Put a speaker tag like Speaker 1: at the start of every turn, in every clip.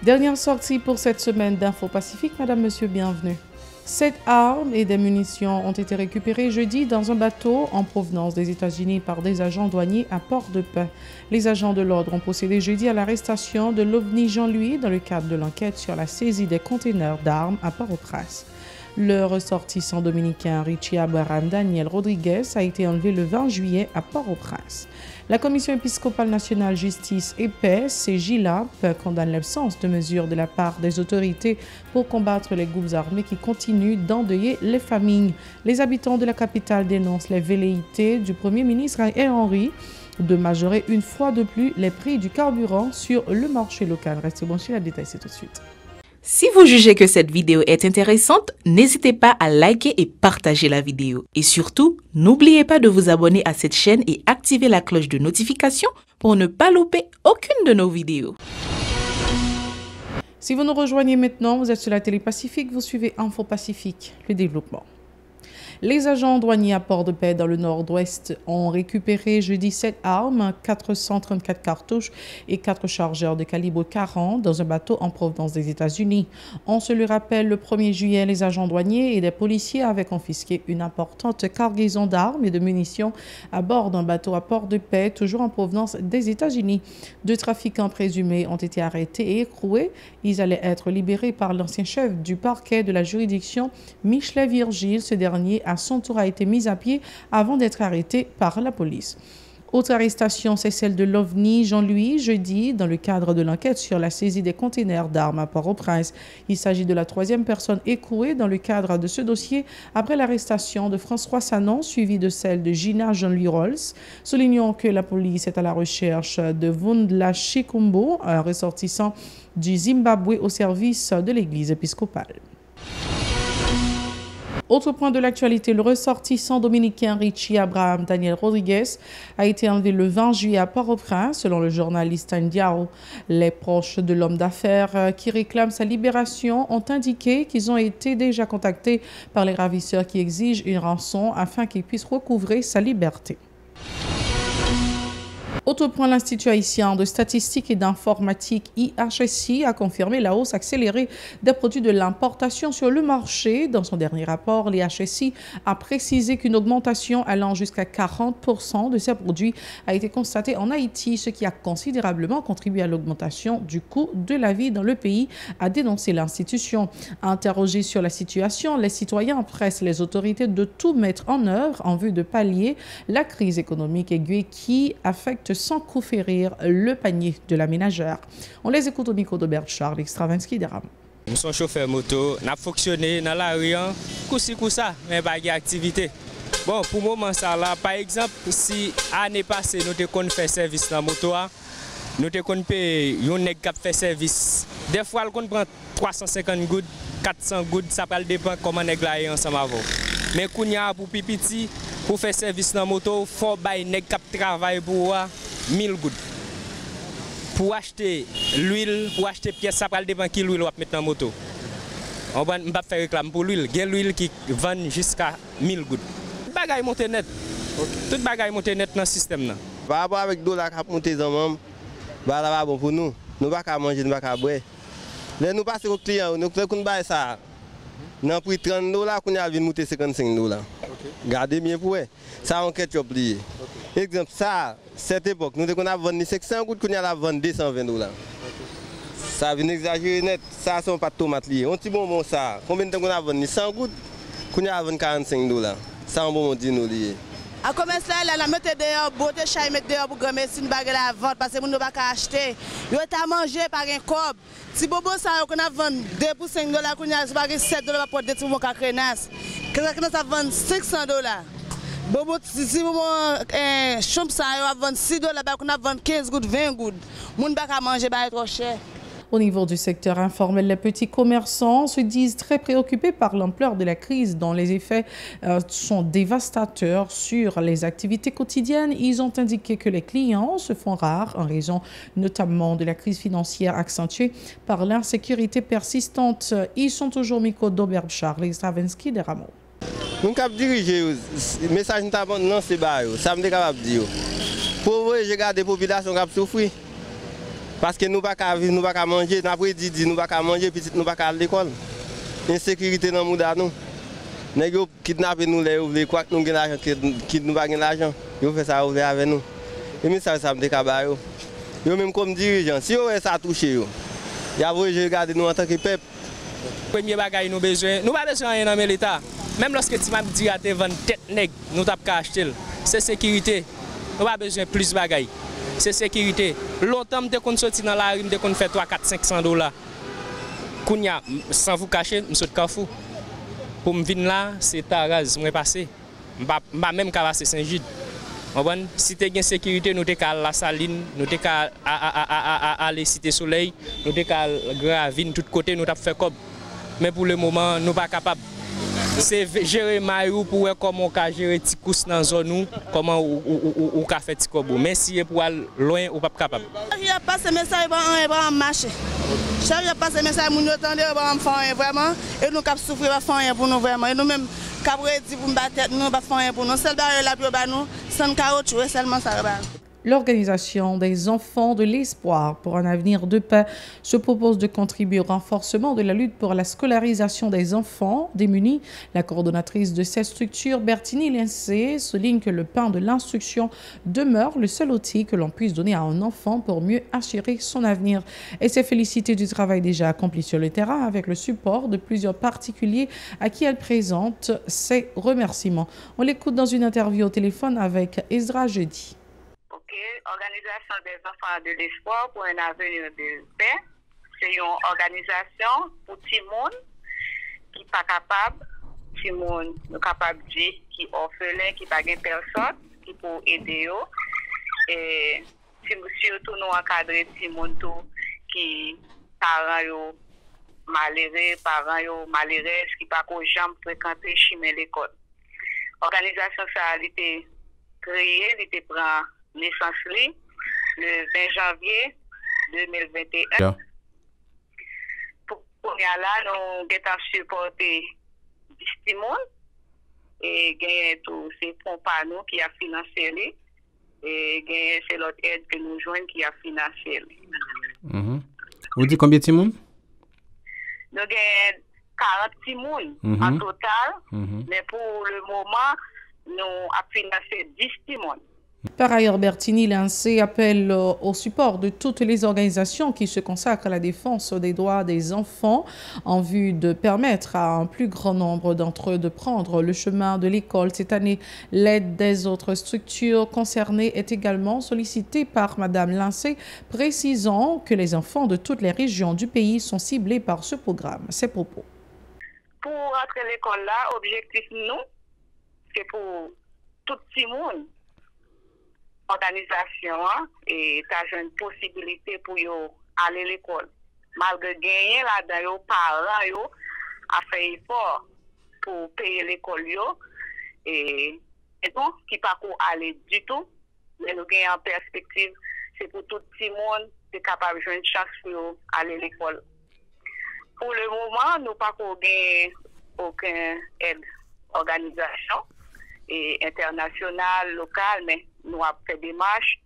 Speaker 1: Dernière sortie pour cette semaine d'Info Pacifique. Madame, Monsieur, bienvenue. 7 armes et des munitions ont été récupérées jeudi dans un bateau en provenance des États-Unis par des agents douaniers à Port-de-Paix. Les agents de l'ordre ont procédé jeudi à l'arrestation de l'OVNI Jean-Louis dans le cadre de l'enquête sur la saisie des conteneurs d'armes à Port-au-Prince. Le ressortissant dominicain Richie Abraham Daniel Rodriguez a été enlevé le 20 juillet à Port-au-Prince. La Commission épiscopale nationale justice et paix, CJLAP, condamne l'absence de mesures de la part des autorités pour combattre les groupes armés qui continuent d'endeuiller les familles. Les habitants de la capitale dénoncent les velléités du Premier ministre Ariel Henry de majorer une fois de plus les prix du carburant sur le marché local. Restez bon sur la détail, c'est tout de suite.
Speaker 2: Si vous jugez que cette vidéo est intéressante, n'hésitez pas à liker et partager la vidéo. Et surtout, n'oubliez pas de vous abonner à cette chaîne et activer la cloche de notification pour ne pas louper aucune de nos vidéos.
Speaker 1: Si vous nous rejoignez maintenant, vous êtes sur la télé Pacifique, vous suivez Info Pacifique, le développement. Les agents douaniers à Port-de-Paix dans le nord-ouest ont récupéré jeudi 7 armes, 434 cartouches et 4 chargeurs de calibre 40 dans un bateau en provenance des États-Unis. On se le rappelle, le 1er juillet, les agents douaniers et des policiers avaient confisqué une importante cargaison d'armes et de munitions à bord d'un bateau à Port-de-Paix, toujours en provenance des États-Unis. 2 trafiquants présumés ont été arrêtés et écroués. Ils allaient être libérés par l'ancien chef du parquet de la juridiction, Michelet Virgile. Ce dernier à son tour a été mis à pied avant d'être arrêté par la police. Autre arrestation, c'est celle de l'OVNI Jean-Louis jeudi dans le cadre de l'enquête sur la saisie des conteneurs d'armes à Port-au-Prince. Il s'agit de la 3e personne écrouée dans le cadre de ce dossier après l'arrestation de François Sanon, suivie de celle de Gina Jean-Louis Rolls. Soulignons que la police est à la recherche de Vundla Chikumbo, un ressortissant du Zimbabwe au service de l'église épiscopale. Autre point de l'actualité, le ressortissant dominicain Richie Abraham Daniel Rodriguez a été enlevé le 20 juillet à Port-au-Prince, selon le journaliste Indiao. Les proches de l'homme d'affaires qui réclament sa libération ont indiqué qu'ils ont été déjà contactés par les ravisseurs qui exigent une rançon afin qu'il puisse recouvrer sa liberté. Autre point, l'Institut haïtien de statistique et d'informatique IHSI a confirmé la hausse accélérée des produits de l'importation sur le marché. Dans son dernier rapport, l'IHSI a précisé qu'une augmentation allant jusqu'à 40% de ces produits a été constatée en Haïti, ce qui a considérablement contribué à l'augmentation du coût de la vie dans le pays, a dénoncé l'institution. Interrogé sur la situation, les citoyens pressent les autorités de tout mettre en œuvre en vue de pallier la crise économique aiguë qui affecte sans coup férir le panier de la ménagère. On les écoute au micro de Bert Charles, Extravinsky des Rames.
Speaker 3: Nous sommes chauffeurs moto, nous avons fonctionné dans la rue, coup-ci-coup-ça, mais pas d'activité. Bon, pour le moment, ça là, par exemple, si l'année passée, nous avons fait service dans la moto, nous avons payé un nègre qui fait service. Des fois, on prend 350 gouttes, 400 gouttes, ça peut dépendre comment on est ensemble avant. Mais pour pipiti, pour faire service dans la moto, il faut que nèg qui travaille pour 1000 gouttes. Pour acheter l'huile, pour acheter pièces, ça peut dépendre qui l'huile on va mettre dans la moto. On va pas faire réclame pour l'huile. Il y a l'huile qui vend jusqu'à 1000 gouttes. Tout bagay monte net. Tout bagay monte net dans le système.
Speaker 4: Par rapport avec le dollar qui a monté dans le monde, c'est bon pour nous. Nous ne pouvons pas manger, nous ne pouvons pas boire. Nous passons aux clients, nous pouvons pas ça. Dans prix $30, nous avons monté $55. Gardez bien pour eux. Ça, on a oublié. Exemple, ça, cette époque, nous avons vendu 500 gouttes, nous avons vendu $220. Ça vient exagérer net. Ça, ce n'est pas de tomates liées. On dit bon, ça. Combien de temps nous avons vendu 100 gouttes, nous avons vendu $45. Ça, on bon dit nous lié.
Speaker 5: À commencer là, la mettre dehors, beauté chat mettre dehors pour gagner une bague la vente parce que nous ne pouvons pas acheter. Yo t'a mangé par un cob. Si bobo ça qu'on a vendu 2 pour $5, qu'on a pas $7 pour des tout mon crénas. Que ça vend $600. Bobo si bobo chambre ça a vendu $6 qu'on a vendu 15 gouttes, 20 gouttes. Moun pas manger ba trop cher.
Speaker 1: Au niveau du secteur informel, les petits commerçants se disent très préoccupés par l'ampleur de la crise dont les effets sont dévastateurs sur les activités quotidiennes. Ils ont indiqué que les clients se font rares en raison notamment de la crise financière accentuée par l'insécurité persistante. Ils sont toujours micro d'Aubert Charles Stravinsky des Rameaux.
Speaker 4: Nous avons dirigé le message que nous avons lancé, ça me capable de dire. Pour vous, j'ai gardé la population qui a souffert. Parce que nous ne pouvons pas vivre, nous ne pouvons pas manger. Nous avons dit, nous ne pouvons pas manger, puis nous ne pouvons pas aller à l'école. Insécurité dans le monde à nous. Nous avons kidnappé nous, les quoi que nous avons l'argent, qui nous avons l'argent. Ils ont fait ça avec nous. Et mais ça me décabale. Yo même comme dirigeant, si on ça touché, il y a voulu regarder nous en tant que peuple.
Speaker 3: Premier bagage nous besoin, nous pas besoin rien dans l'État. Même lorsque tu m'as dit à te vendre tête nègre, nous t'as pas acheter. C'est sécurité. Nous pas besoin plus de bagages. C'est sécurité. Longtemps me qu'on sorti dans la rue, me qu'on fait 3 4 500 $. Kounya sans vous cacher, me saute Carrefour. Pour me venir là, c'est Taraz, moi passé. M'pa même passer Saint-Gilles. Si tu as une sécurité, nous avons la Saline, nous avons les Cité Soleil, nous avons Gravine, de tous côtés, nous avons fait comme. Mais pour le moment, nous ne sommes pas capables. C'est gérer Maïou pour voir comment on peut gérer Tikous dans la zone, comment on peut faire Tikobo. Mais si pour aller loin, on n'est pas capable.
Speaker 5: Il n'y a pas de message pour marcher. Chaque jour, pas de message pour nous attendre, vraiment. Et nous avons souffert pour nous vraiment. Et nous-mêmes,
Speaker 1: L'Organisation des enfants de l'espoir pour un avenir de paix se propose de contribuer au renforcement de la lutte pour la scolarisation des enfants démunis. La coordonnatrice de cette structure, Bertini Lincé, souligne que le pain de l'instruction demeure le seul outil que l'on puisse donner à un enfant pour mieux assurer son avenir. Et s'est félicitée du travail déjà accompli sur le terrain avec le support de plusieurs particuliers à qui elle présente ses remerciements. On l'écoute dans une interview au téléphone avec Ezra jeudi.
Speaker 6: Organisation des enfants de l'espoir pour un avenir de paix. C'est une organisation pour tout le monde qui n'est pas capable, tout le monde n'est capable de dire qui est orphelin, qui n'a pas de personne, qui peut aider. Et surtout nous encadrer tout le monde qui parents malheureux, qui pas jamais fréquenter chemin l'école. L'organisation ça a été créée, elle était prend naissance le 20 janvier 2021. Yeah. Pour là, nous avons supporté 10 timons et gagné tous ces fonds par nous qui a financé et c'est l'autre aide que nous joignons qui a financé.
Speaker 7: Vous dites combien de timons?
Speaker 6: Nous avons 40 timons en total, mais pour le moment, nous avons financé 10 timons.
Speaker 1: Par ailleurs, Bertini Lincé appelle au support de toutes les organisations qui se consacrent à la défense des droits des enfants en vue de permettre à un plus grand nombre d'entre eux de prendre le chemin de l'école. Cette année, l'aide des autres structures concernées est également sollicitée par Mme Lincé, précisant que les enfants de toutes les régions du pays sont ciblés par ce programme. Ses propos.
Speaker 6: Pour entrer à l'école là, objectif nous, c'est pour tout le monde. Organisation et tu as une possibilité pour aller à l'école. Malgré gagner là-dedans, parents a fait effort pour payer l'école et donc qui pas pour aller du tout, mais nous gagnons en perspective, c'est pour tout le monde qui est capable de jouer une chance pour aller à l'école. Pour le moment, nous pas gagner aucune aide organisation et internationale, locale, mais nous avons fait des marches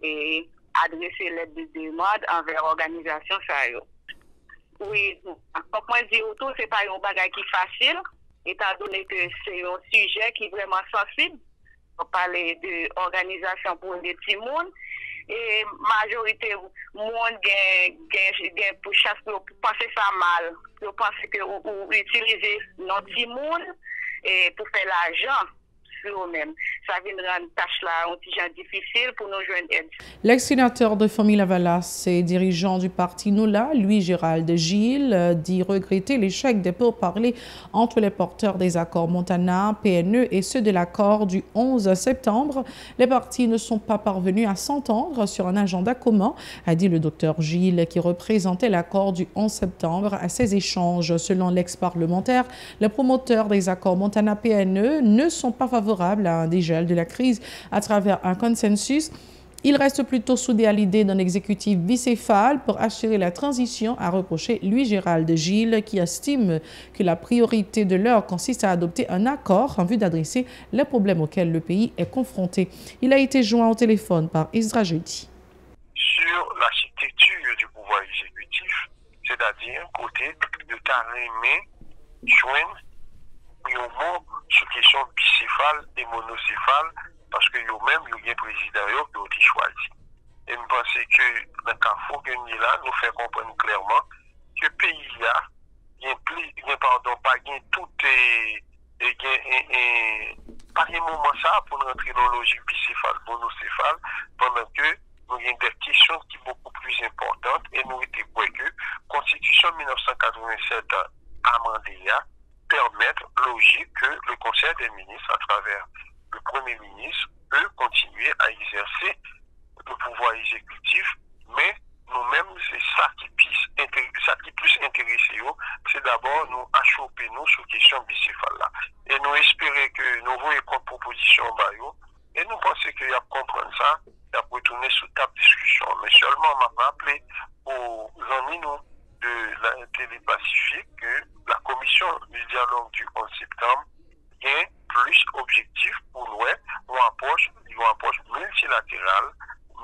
Speaker 6: et adressé l'aide de demande envers l'organisation. Oui, comme moi je dis, ce n'est pas un bagage qui est facile, étant donné que c'est un sujet qui est vraiment sensible. On parle d'organisation pour les petits mondes et la majorité du monde pour chasse pour penser ça mal. Pour penser que vous utilisez nos petits mondes et pour faire l'argent sur eux-mêmes. Ça vient rendre tâche là un petit genre difficile pour nous joindre aide.
Speaker 1: L'ex-sénateur de Famille-Lavalas et dirigeant du parti NOLA, Louis-Gérald Gilles, dit regretter l'échec des pourparlers entre les porteurs des accords Montana, PNE et ceux de l'accord du 11 septembre. Les partis ne sont pas parvenus à s'entendre sur un agenda commun, a dit le docteur Gilles, qui représentait l'accord du 11 septembre à ces échanges. Selon l'ex-parlementaire, les promoteurs des accords Montana-PNE ne sont pas favorables à un dégel de la crise à travers un consensus. Il reste plutôt soudé à l'idée d'un exécutif bicéphale pour assurer la transition, a reproché Louis-Gérald Gilles, qui estime que la priorité de l'heure consiste à adopter un accord en vue d'adresser les problèmes auxquels le pays est confronté. Il a été joint au téléphone par Ezra jeudi.
Speaker 8: Sur la pourriture du pouvoir exécutif, c'est-à-dire côté de ta remé joindre un mot sur question bicéphale et monocéphale, parce que eux-mêmes, ils ont un président qui ont été choisi. Et je pense que dans le cas où nous là, nous fait comprendre clairement que le pays là, il y a pas tout pas un moment ça pour nous rentrer dans la logique bicéphale, monocéphale, pendant que nous avons des questions qui sont beaucoup plus importantes et nous étions quoi que la Constitution 1987 amendée permettre logique que le Conseil des ministres, à travers le Premier ministre, peut continuer à exercer le pouvoir exécutif, mais nous-mêmes, c'est ça qui plus intéressé, c'est d'abord nous achoper nous sur la question bicéphale là. Et nous espérer que nous voyons comme proposition et nous pensons qu'il y a comprendre ça, il y a retourner sous table discussion. Mais seulement, on m'a rappelé aux amis de la Télé-Pacifique que la commission du dialogue du 11 septembre est plus objectif pour nous, une approche multilatérale,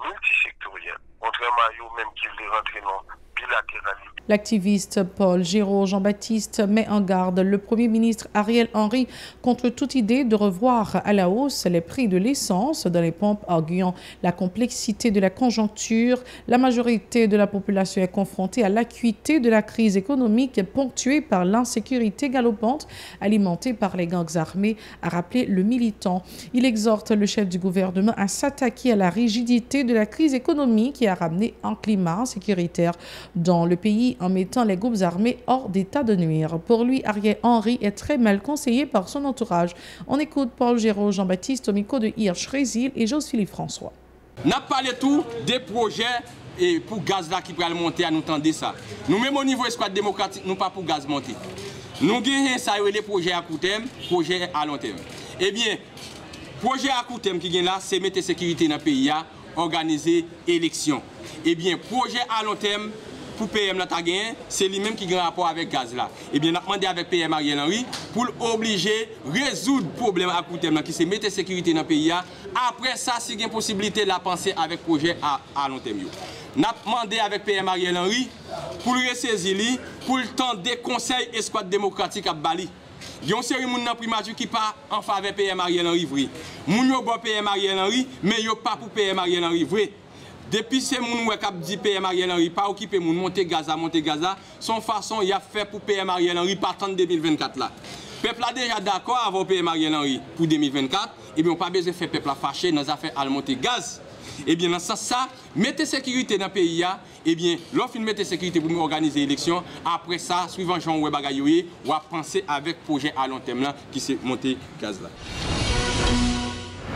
Speaker 8: multisectorielle. Contrairement à eux-mêmes qui veulent rentrer dans bilatéralité.
Speaker 1: L'activiste Paul Géraud Jean-Baptiste met en garde le Premier ministre Ariel Henry contre toute idée de revoir à la hausse les prix de l'essence dans les pompes, arguant la complexité de la conjoncture. La majorité de la population est confrontée à l'acuité de la crise économique ponctuée par l'insécurité galopante alimentée par les gangs armés, a rappelé le militant. Il exhorte le chef du gouvernement à s'attaquer à la rigidité de la crise économique qui a ramené un climat sécuritaire dans le pays en mettant les groupes armés hors d'état de nuire. Pour lui, Ariel Henry est très mal conseillé par son entourage. On écoute Paul Géraud Jean-Baptiste au micro de Hirsch Résil et Josphilippe François.
Speaker 9: On a parlé tout des projets et pour gaz là qui pourrait monter à nous tendre ça. Nous même au niveau escouade démocratique, nous pas pour gaz monter. Nous gagnons ça les projets à court terme, projets à long terme. Eh bien, projet à court terme qui gagne là, c'est mettre sécurité dans le pays, organiser élection. Eh bien, projet à long terme pour PM c'est lui-même qui a un rapport avec gaz là. Eh bien, on a demandé avec PM Ariel Henry pour obliger résoudre le problème à court terme qui c'est mettre sécurité dans le pays. Après ça, s'il y a une possibilité de la penser avec projet à long terme. On a demandé avec PM Ariel Henry pour le ressaisir, pour le temps des conseils escouade démocratique à Bali. Il y a une série de gens primature qui pas en faveur de PM Ariel Henry vrai. Moun yo bon PM Ariel Henry, mais yo pas pour PM Ariel Henry vrai. Depuis ces moun qui dit PM Ariel Henry pas occupé moun monter Gaza, son façon il a fait pour PM Ariel Henry partant de 2024 là. Peuple a déjà d'accord avec PM Ariel Henry pour 2024, et bien on pas besoin de faire peuple fâché dans les affaires à monter gaz. Et bien dans ce sens ça, mettez sécurité dans le pays et bien l'offre mettez sécurité pour nous organiser l'élection. Après ça, suivant Jean Oué Bagayoye, on va penser avec projet à long terme là qui s'est monté gaz là.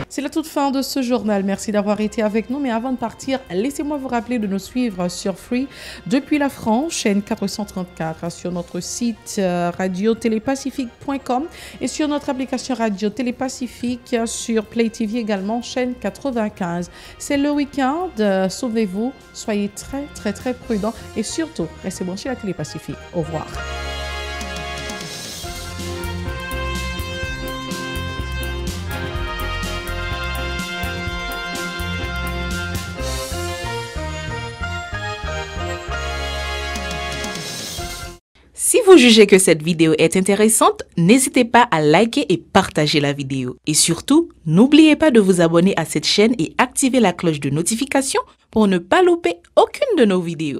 Speaker 1: C'est la toute fin de ce journal. Merci d'avoir été avec nous. Mais avant de partir, laissez-moi vous rappeler de nous suivre sur Free depuis la France, chaîne 434, sur notre site radio-télépacifique.com et sur notre application Radio Télépacifique sur Play TV également, chaîne 95. C'est le week-end. Souvenez-vous, soyez très prudents et surtout, restez branchés à la Télépacifique. Au revoir.
Speaker 2: Si vous jugez que cette vidéo est intéressante, n'hésitez pas à liker et partager la vidéo. Et surtout, n'oubliez pas de vous abonner à cette chaîne et activer la cloche de notification pour ne pas louper aucune de nos vidéos.